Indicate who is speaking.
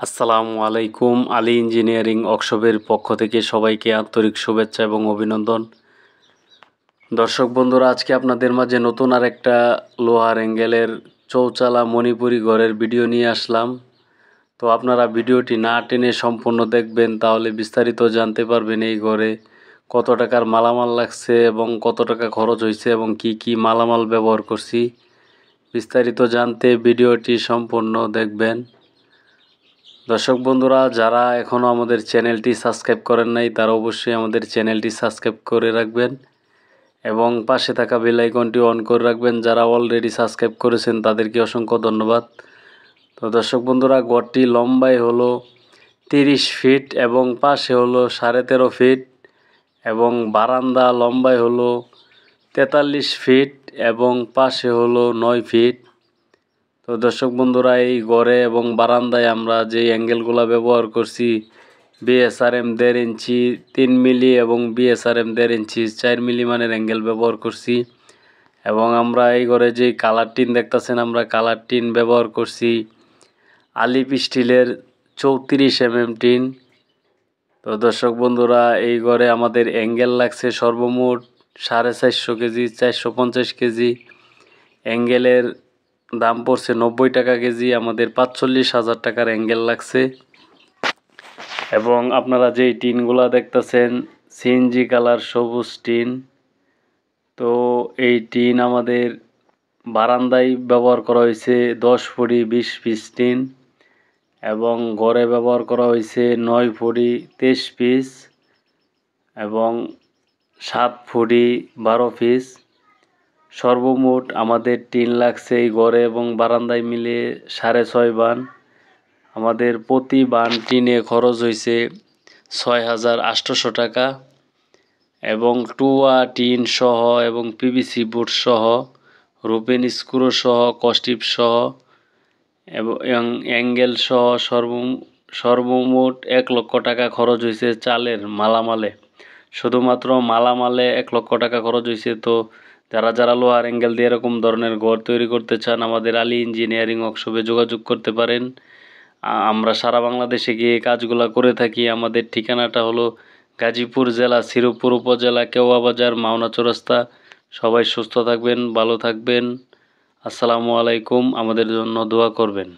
Speaker 1: আসসালামু আলাইকুম। আলী ইঞ্জিনিয়ারিং ওয়ার্কশপের পক্ষ থেকে সবাইকে আন্তরিক শুভেচ্ছা এবং অভিনন্দন। দর্শক বন্ধুরা, আজকে আপনাদের মাঝে নতুন আরেকটা লোহার অ্যাঙ্গেলের চৌচালা মণিপুরি ঘরের ভিডিও নিয়ে আসলাম। তো আপনারা ভিডিওটি না টেনে সম্পূর্ণ দেখবেন, তাহলে বিস্তারিত জানতে পারবেন এই ঘরে কত টাকার মালামাল লাগছে এবং কত টাকা খরচ হয়েছে এবং কি কি মালামাল ব্যবহার করছি। বিস্তারিত জানতে ভিডিওটি সম্পূর্ণ দেখবেন। দর্শক বন্ধুরা, যারা এখনও আমাদের চ্যানেলটি সাবস্ক্রাইব করেন নাই তারা অবশ্যই আমাদের চ্যানেলটি সাবস্ক্রাইব করে রাখবেন এবং পাশে থাকা বেল আইকনটি অন করে রাখবেন। যারা অলরেডি সাবস্ক্রাইব করেছেন তাদেরকে অসংখ্য ধন্যবাদ। তো দর্শক বন্ধুরা, ঘরটি লম্বায় হলো 30 ফিট এবং পাশে হলো 13.5 ফিট এবং বারান্দা লম্বায় হলো 43 ফিট এবং পাশে হলো 9 ফিট। তো দর্শক বন্ধুরা, এই ঘরে এবং বারান্দায় আমরা যে অ্যাঙ্গেলগুলো ব্যবহার করছি, বিএসআরএম 1.5 ইঞ্চি 3 মিলি এবং বিএসআরএম 1.5 ইঞ্চি 4 মিলি মানের অ্যাঙ্গেল ব্যবহার করছি। এবং আমরা এই ঘরে যে কালার টিন দেখতেছেন, আমরা কালার টিন ব্যবহার করছি আলিপ স্টিলের 34 mm টিন। তো দর্শক বন্ধুরা, এই ঘরে আমাদের অ্যাঙ্গেল লাগছে সর্বমোট 450 কেজি, 450 কেজি। অ্যাঙ্গেলের দাম পড়ছে 90 টাকা কেজি। আমাদের 45,000 টাকার অ্যাঙ্গেল লাগছে। এবং আপনারা যেই টিনগুলা দেখতেছেন সিএনজি কালার সবুজ টিন। তো এই টিন আমাদের বারান্দায় ব্যবহার করা হয়েছে 10 ফুটি 20 পিস টিন এবং ঘরে ব্যবহার করা হয়েছে 9 ফুটি 23 পিস এবং 7 ফুটি 12 পিস। সর্বমোট আমাদের টিন লাগছে এই ঘরে এবং বারান্দায় মিলে 6.5 বান। আমাদের প্রতি বান টিনে খরচ হয়েছে 6,800 টাকা এবং টুয়া টিন সহ এবং পিভিসি বোর্ড সহ, রুপেন স্ক্রু সহ, কস্টিপ সহ এবং অ্যাঙ্গেল সহ সর্বমোট 1 লক্ষ টাকা খরচ হয়েছে চালের মালামালে। শুধুমাত্র মালামালে 1 লক্ষ টাকা খরচ হয়েছে। তো যারা যারা লোহার অ্যাঙ্গেল দিয়ে এরকম ধরনের ঘর তৈরি করতে চান, আমাদের আলী ইঞ্জিনিয়ারিং ওয়ার্কশপে যোগাযোগ করতে পারেন। আমরা সারা বাংলাদেশে গিয়ে কাজগুলো করে থাকি। আমাদের ঠিকানাটা হলো গাজীপুর জেলা শ্রীপুর উপজেলা কেওয়া বাজার, মাওনা চৌরাস্তা। সবাই সুস্থ থাকবেন, ভালো থাকবেন। আসসালামু আলাইকুম। আমাদের জন্য দোয়া করবেন।